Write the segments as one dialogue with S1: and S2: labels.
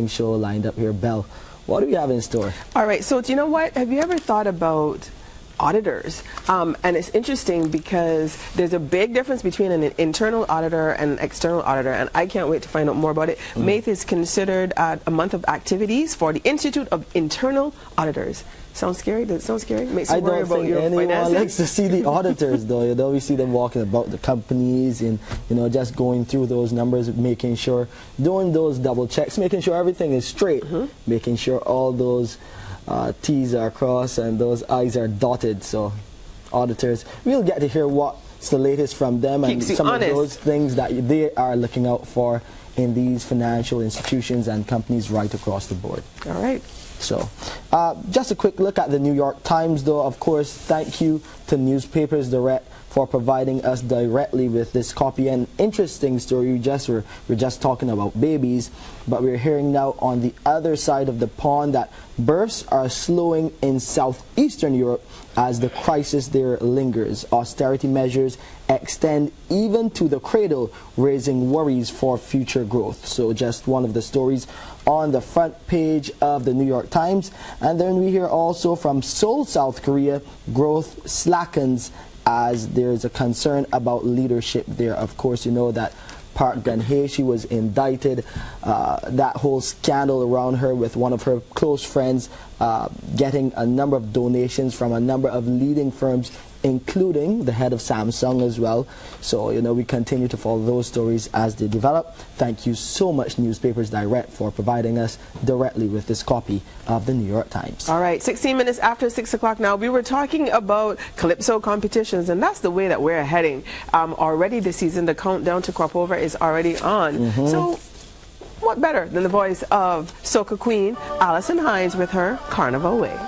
S1: show lined up here. Belle, what do you have in store?
S2: All right, so do you know what? Have you ever thought about auditors? And it's interesting because there's a big difference between an internal auditor and an external auditor, and I can't wait to find out more about it. May is considered a month of activities for the Institute of Internal Auditors. Sounds scary? Does it sound scary? Makes you worry about your finances? I don't think anyone likes to see the auditors, though. You know, we see them walking about the companies and, you know, just going through those numbers, making sure, doing those double checks, making sure everything is straight, making sure all those T's are crossed and those I's are dotted. So, auditors, we'll get to hear what's the latest from them and some of those things that they are looking out for in these financial institutions and companies right across the board. All right.
S1: So, just a quick look at the New York Times, though. Of course, thank you to Newspapers Direct for providing us directly with this copy. An interesting story. We're just talking about babies, but we're hearing now on the other side of the pond that births are slowing in southeastern Europe as the crisis there lingers. Austerity measures extend even to the cradle, raising worries for future growth. So just one of the stories on the front page of the New York Times. And then we hear also from Seoul, South Korea, growth slackens as there's a concern about leadership there. Of course, you know that Park Geun-hye, she was indicted. That whole scandal around her with one of her close friends getting a number of donations from a number of leading firms, including the head of Samsung as well. So, you know, we continue to follow those stories as they develop. Thank you so much, Newspapers Direct, for providing us directly with this copy of the New York Times.
S2: All right, 16 minutes after 6 o'clock now. We were talking about Calypso competitions, and that's the way that we're heading. Already this season, the countdown to crop over is already on. So, what better than the voice of soca queen Alison Hines with her Carnival Way.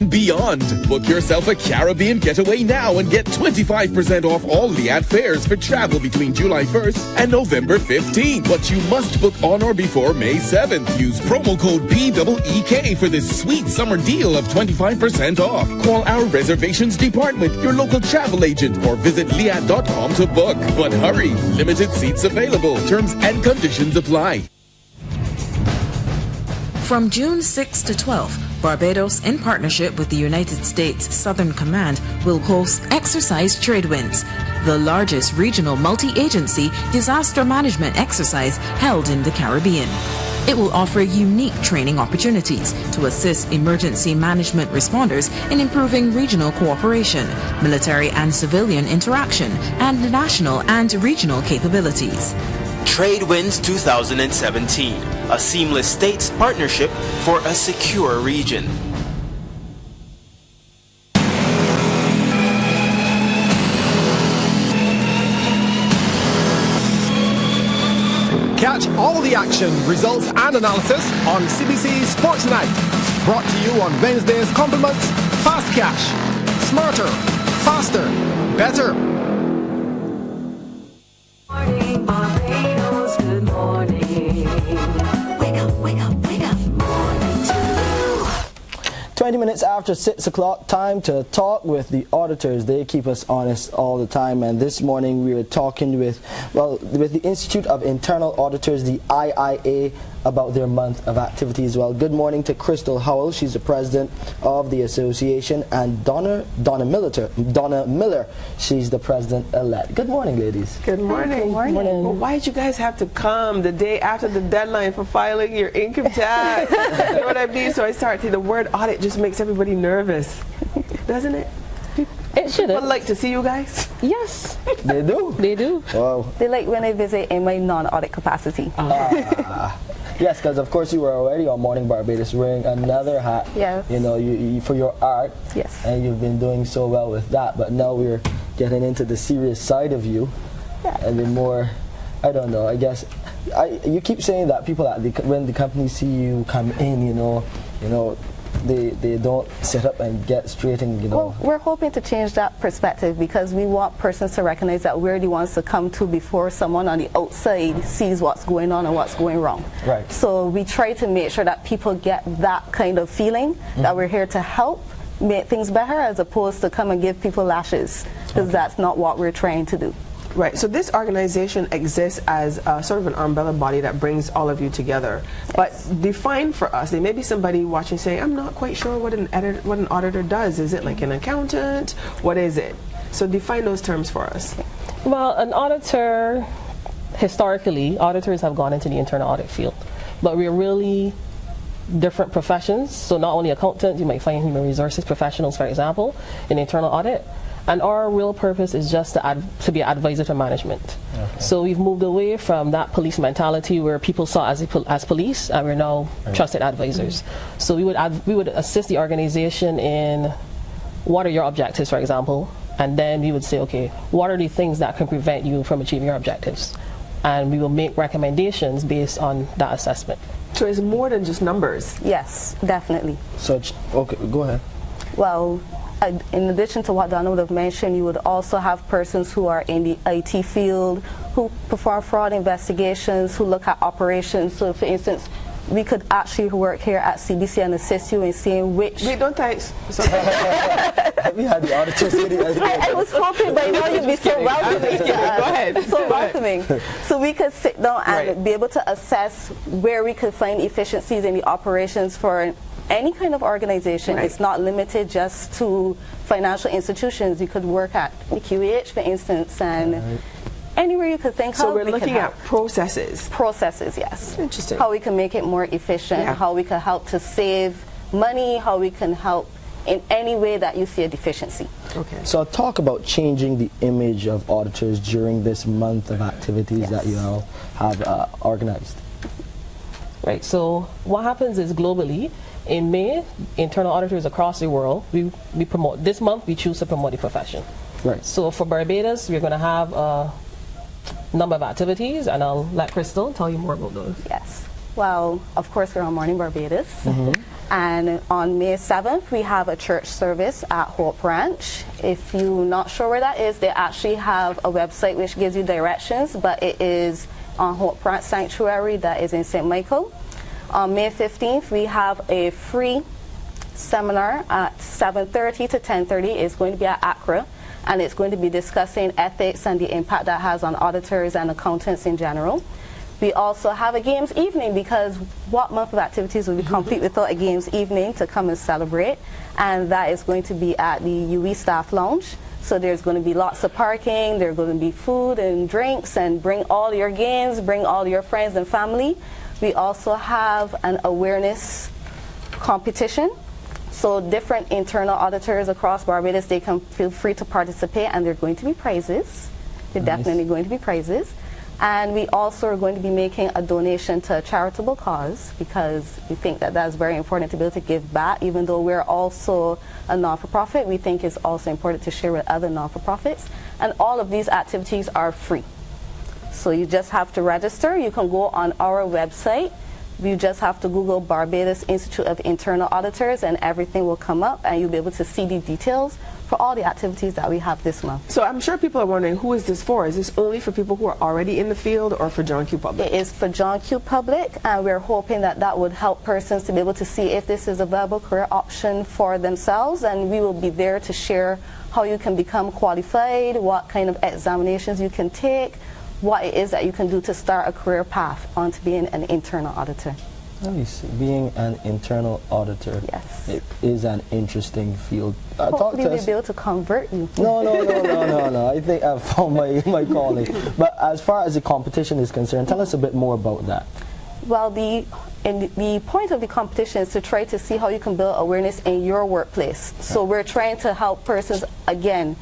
S3: Beyond. Book yourself a Caribbean getaway now and get 25% off all Liat fares for travel between July 1st and November 15th. But you must book on or before May 7th. Use promo code PEEK for this sweet summer deal of 25% off. Call our reservations department, your local travel agent, or visit liat.com to book. But hurry, limited seats available. Terms and conditions apply.
S4: From June 6 to 12, Barbados, in partnership with the United States Southern Command, will host Exercise Tradewinds, the largest regional multi-agency disaster management exercise held in the Caribbean. It will offer unique training opportunities to assist emergency management responders in improving regional cooperation, military and civilian interaction, and national and regional capabilities.
S5: Tradewinds 2017, a seamless states partnership for a secure region.
S6: Catch all the action, results and analysis on CBC Sports Night. Brought to you on Wednesday's compliments, Fast Cash. Smarter, faster, better.
S7: Morning Barbados, good morning.
S1: 20 minutes after 6 o'clock, time to talk with the auditors. They keep us honest all the time, and this morning we were talking with the Institute of Internal Auditors, the IIA, about their month of activities. Well, good morning to Crystal Howell. She's the president of the association, and Donna Miller. She's the president-elect. Good morning, ladies.
S2: Good morning.
S7: Good morning.
S2: Well, why did you guys have to come the day after the deadline for filing your income tax? You know what I mean? So I started. The word audit just makes everybody nervous, doesn't it?
S7: It should.
S2: People like to see you guys.
S7: Yes.
S1: They do?
S7: They do.
S1: Wow.
S8: They like when I visit in my non-audit capacity.
S1: Yes, because of course you were already on Morning Barbados wearing another hat.
S8: Yes.
S1: You know, you for your art.
S8: Yes.
S1: And you've been doing so well with that. But now we're getting into the serious side of you.
S8: Yeah.
S1: And the more, I don't know, I guess, you keep saying that people when the companies see you come in, you know, they don't sit up and get straight and, you know.
S8: Well, we're hoping to change that perspective because we want persons to recognize that we're the ones to come to before someone on the outside sees what's going on and what's going wrong.
S1: Right.
S8: So we try to make sure that people get that kind of feeling that we're here to help make things better as opposed to come and give people lashes, because that's not what we're trying to do.
S2: Right, so this organization exists as sort of an umbrella body that brings all of you together.
S8: Yes.
S2: But define for us, there may be somebody watching saying, I'm not quite sure what an auditor does. Is it like an accountant? What is it? So define those terms for us.
S7: Well, an auditor, historically, auditors have gone into the internal audit field. But we're really different professions. So not only accountants, you might find human resources professionals, for example, in internal audit. And our real purpose is just to be an advisor to management. Okay. So we've moved away from that police mentality where people saw us as police, and we're now trusted advisors. So we would assist the organization in what are your objectives, for example, and then we would say, okay, what are the things that can prevent you from achieving your objectives? And we will make recommendations based on that assessment.
S2: So it's more than just numbers.
S8: Yes, definitely.
S1: So, okay, go ahead.
S8: Well, in addition to what Donna would have mentioned, you would also have persons who are in the IT field, who perform fraud investigations, who look at operations. So, for instance, we could actually work here at CBC and assist you in seeing which...
S2: Wait, don't thanks.
S1: We had the auditors.
S8: I was hoping by now you'd be so welcoming to us.
S2: Go ahead.
S8: So welcoming. So we could sit down and be able to assess where we could find efficiencies in the operations for any kind of organization. It's not limited just to financial institutions. You could work at the QEH, for instance, and anywhere you could think of.
S2: So we're looking at processes.
S8: Processes, yes.
S2: Interesting.
S8: How we can make it more efficient, how we can help to save money, how we can help in any way that you see a deficiency.
S2: Okay.
S1: So talk about changing the image of auditors during this month of activities that you all have organized.
S7: Right, so what happens is globally, in May, internal auditors across the world, we promote, this month we choose to promote the profession.
S1: Right.
S7: So for Barbados, we're going to have a number of activities, and I'll let Crystal tell you more about those.
S8: Yes. Well, of course, we're on Morning Barbados. And on May 7th, we have a church service at Hope Ranch. If you're not sure where that is, they actually have a website which gives you directions, but it is on Hope Ranch Sanctuary that is in St. Michael. On May 15th, we have a free seminar at 7:30 to 10:30. It's going to be at Accra, and it's going to be discussing ethics and the impact that has on auditors and accountants in general. We also have a games evening, because what month of activities will be complete without a games evening to come and celebrate? And that is going to be at the UE Staff Lounge. So there's going to be lots of parking, there's going to be food and drinks, and bring all your games, bring all your friends and family. We also have an awareness competition. So different internal auditors across Barbados, they can feel free to participate, and there are going to be prizes. There are definitely going to be prizes. And we also are going to be making a donation to a charitable cause, because we think that that's very important to be able to give back. Even though we're also a non-for-profit, we think it's also important to share with other non-for-profits. And all of these activities are free. So you just have to register. You can go on our website. You just have to Google Barbados Institute of Internal Auditors, and everything will come up, and you'll be able to see the details for all the activities that we have this month.
S2: So I'm sure people are wondering, who is this for? Is this only for people who are already in the field or for John Q. Public?
S8: It is for John Q. Public, and we're hoping that that would help persons to be able to see if this is a viable career option for themselves, and we will be there to share how you can become qualified, what kind of examinations you can take, what it is that you can do to start a career path onto being an internal auditor.
S1: Nice. Being an internal auditor,
S8: Yes.
S1: it is an interesting field.
S8: Hopefully we'll be able to convert you.
S1: No. I think I've found my calling. But as far as the competition is concerned, tell us a bit more about that.
S8: Well, the point of the competition is to try to see how you can build awareness in your workplace. So we're trying to help persons, again,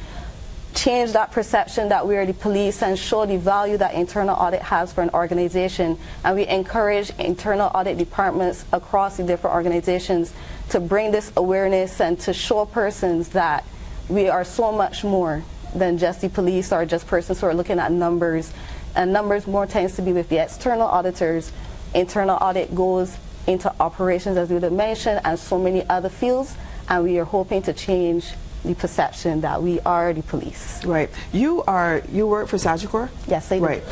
S8: change that perception that we are the police and show the value that internal audit has for an organization. And we encourage internal audit departments across the different organizations to bring this awareness and to show persons that we are so much more than just the police or just persons who are looking at numbers. And numbers more tends to be with the external auditors. Internal audit goes into operations, as we would have mentioned, and so many other fields. And we are hoping to change the perception that we are the police.
S2: Right. You work for Sagicor?
S8: Yes, I do.
S2: Right.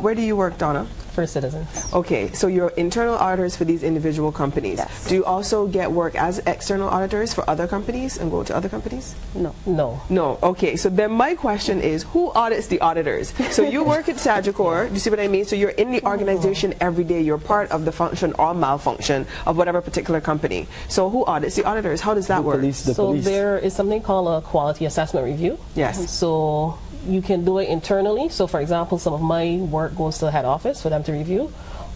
S2: Where do you work, Donna?
S7: For citizens.
S2: Okay, so you're internal auditors for these individual companies.
S8: Yes.
S2: Do you also get work as external auditors for other companies and go to other companies?
S8: No.
S7: No.
S2: No. Okay, so then my question is, who audits the auditors? So you work at Sagicor, do you see what I mean? So you're in the organization every day. You're part of the function or malfunction of whatever particular company. So who audits the auditors? How does that work?
S1: The police.
S7: There is something called a quality assessment review.
S2: Yes.
S7: So you can do it internally. So for example, some of my work goes to the head office for them to review.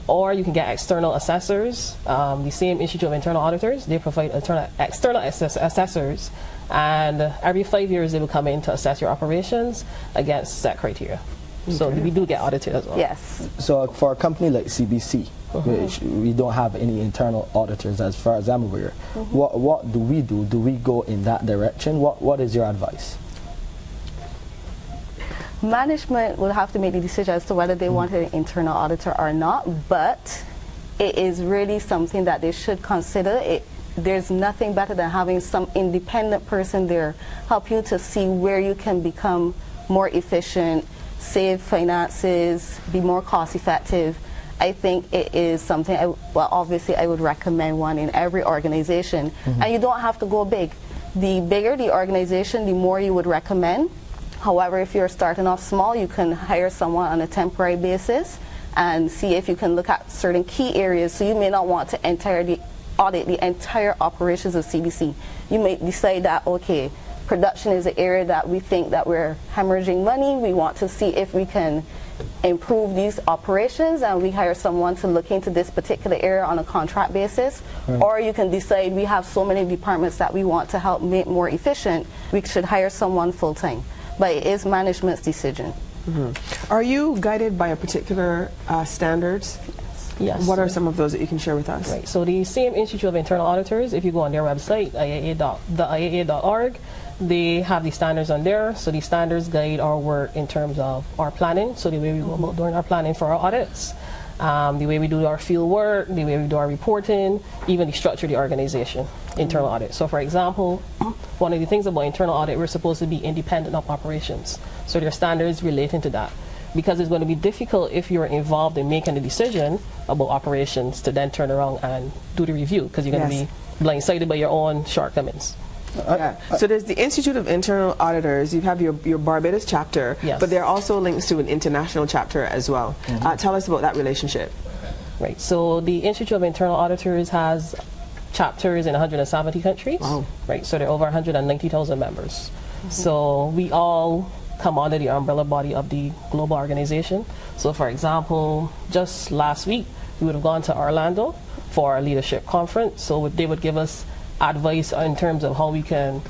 S7: Or you can get external assessors. The same Institute of Internal Auditors, they provide external assessors. And every 5 years they will come in to assess your operations against set criteria. Okay. So we do get audited as well.
S8: Yes.
S1: So for a company like CBC, which we don't have any internal auditors as far as I'm aware, what do we do? Do we go in that direction? What is your advice?
S8: Management will have to make the decision as to whether they want an internal auditor or not, but it is really something that they should consider. There's nothing better than having some independent person there help you to see where you can become more efficient, save finances, be more cost effective. I think it is something, obviously I would recommend one in every organization. And you don't have to go big. The bigger the organization, the more you would recommend. However, if you're starting off small, you can hire someone on a temporary basis and see if you can look at certain key areas. So you may not want to audit the entire operations of CBC. You may decide that, okay, production is an area that we think that we're hemorrhaging money. We want to see if we can improve these operations, and we hire someone to look into this particular area on a contract basis. Or you can decide we have so many departments that we want to help make more efficient, we should hire someone full-time. But it is management's decision.
S2: Are you guided by a particular standards?
S7: Yes.
S2: What are some of those that you can share with us?
S7: Right. So the same Institute of Internal Auditors, if you go on their website, IIA.org, they have the standards on there. So the standards guide our work in terms of our planning. So the way we go about doing our planning for our audits, the way we do our field work, the way we do our reporting, even the structure of the organization, internal audit. So for example, one of the things about internal audit, we're supposed to be independent of operations. So there are standards relating to that. Because it's going to be difficult if you're involved in making the decision about operations to then turn around and do the review, because you're going to be blindsided by your own shortcomings.
S2: So there's the Institute of Internal Auditors. You have your Barbados chapter, but there are also links to an international chapter as well. Tell us about that relationship.
S7: Right. So the Institute of Internal Auditors has chapters in 170 countries.
S2: Wow.
S7: Right. So there are over 190,000 members. So we all come under the umbrella body of the global organization. So for example, just last week we would have gone to Orlando for our leadership conference. So they would give us advice in terms of how we can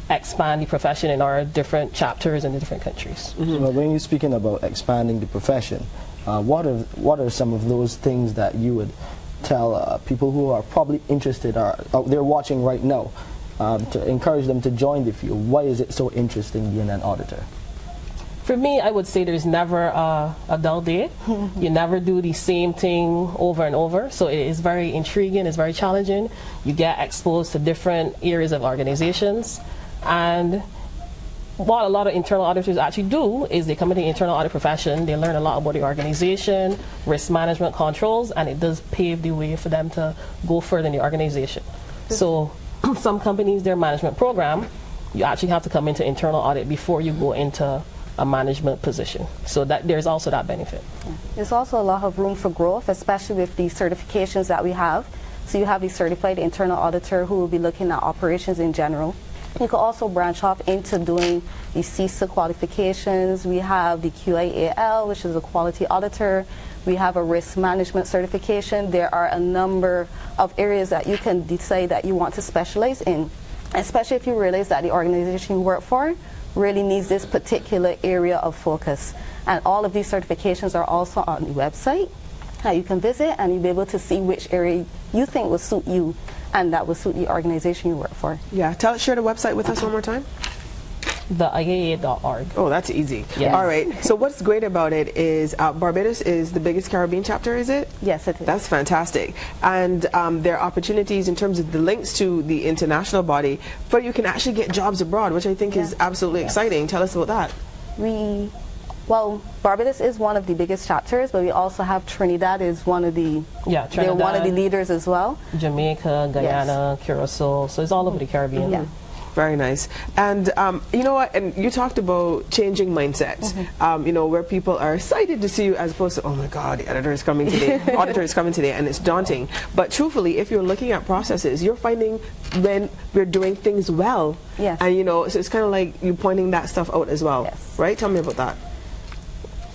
S7: expand the profession in our different chapters in the different countries.
S1: Well, when you're speaking about expanding the profession, what are some of those things that you would tell people who are probably interested or they're watching right now to encourage them to join the field? Why is it so interesting being an auditor?
S7: For me, I would say there's never a dull day. You never do the same thing over and over. So it is very intriguing, it's very challenging. You get exposed to different areas of organizations. And what a lot of internal auditors actually do is they come into the internal audit profession, they learn a lot about the organization, risk management controls, and it does pave the way for them to go further in the organization. So some companies, their management program, you actually have to come into internal audit before you go into a management position. So that there's also that benefit.
S8: There's also a lot of room for growth, especially with the certifications that we have. So you have the certified internal auditor who will be looking at operations in general. You can also branch off into doing the CISA qualifications. We have the QIAL, which is a quality auditor. We have a risk management certification. There are a number of areas that you can decide that you want to specialize in, especially if you realize that the organization you work for really needs this particular area of focus. And all of these certifications are also on the website that you can visit, and you'll be able to see which area you think will suit you and that will suit the organization you work for.
S2: Yeah, share the website with us one more time.
S7: The IIA.org.
S2: Oh, that's easy.
S7: Yes.
S2: All right. So what's great about it is Barbados is the biggest Caribbean chapter, is it?
S8: Yes, it is.
S2: That's fantastic. And there are opportunities in terms of the links to the international body, but you can actually get jobs abroad, which I think is absolutely exciting. Tell us about that.
S8: Well, Barbados is one of the biggest chapters, but we also have Trinidad is one of the they're one of the leaders as well.
S7: Jamaica, Guyana, Curacao, so it's all over the Caribbean.
S8: Yeah.
S2: Very nice. And you know what, and you talked about changing mindsets, you know, where people are excited to see you as opposed to, oh my God, the editor is coming today, auditor is coming today, and it's daunting. But truthfully, if you're looking at processes, you're finding when we're doing things well.
S8: Yes.
S2: And you know, so it's kind of like you pointing that stuff out as well.
S8: Yes.
S2: Right? Tell me about that.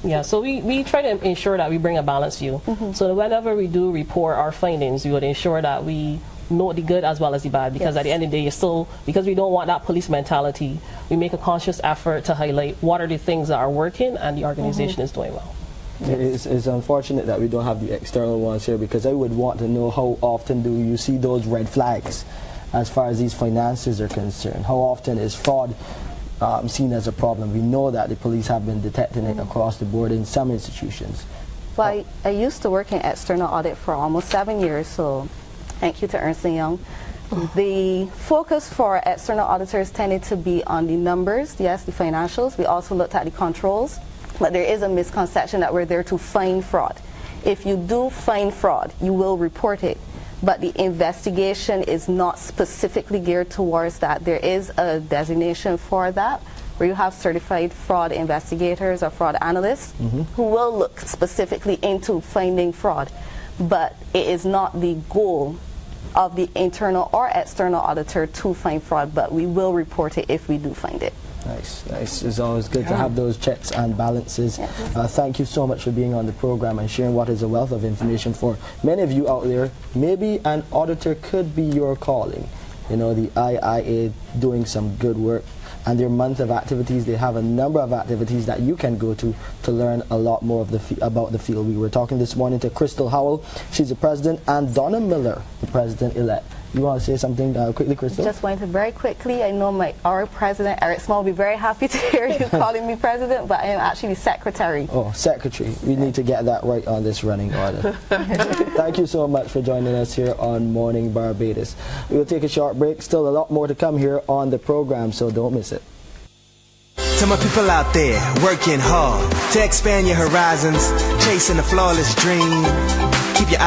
S7: Yeah, so we try to ensure that we bring a balanced view. So whenever we do report our findings, we would ensure that we note the good as well as the bad, because at the end of the day, because we don't want that police mentality, we make a conscious effort to highlight what are the things that are working and the organization is doing well.
S1: It's unfortunate that we don't have the external ones here, because I would want to know how often do you see those red flags as far as these finances are concerned. How often is fraud seen as a problem? We know that the police have been detecting it across the board in some institutions.
S8: Well, I used to work in external audit for almost 7 years, so thank you to Ernst & Young. The focus for external auditors tended to be on the numbers, yes, the financials. We also looked at the controls, but there is a misconception that we're there to find fraud. If you do find fraud, you will report it, but the investigation is not specifically geared towards that. There is a designation for that, where you have certified fraud investigators or fraud analysts who will look specifically into finding fraud, but it is not the goal of the internal or external auditor to find fraud, but we will report it if we do find it.
S1: Nice, nice. It's always good to have those checks and balances. Thank you so much for being on the program and sharing what is a wealth of information for many of you out there. Maybe an auditor could be your calling. You know, the IIA doing some good work, and their month of activities, they have a number of activities that you can go to learn a lot more of about the field. We were talking this morning to Crystal Howell, she's the president, and Donna Miller, the president-elect. You want to say something quickly, Crystal?
S8: Just wanted to very quickly, I know our president, Eric Small, will be very happy to hear you calling me president, but I am actually secretary.
S1: Oh, secretary. We need to get that right on this running order. Thank you so much for joining us here on Morning Barbados. We will take a short break. Still a lot more to come here on the program, so don't miss it.
S9: To my people out there working hard to expand your horizons, chasing a flawless dream, keep your eyes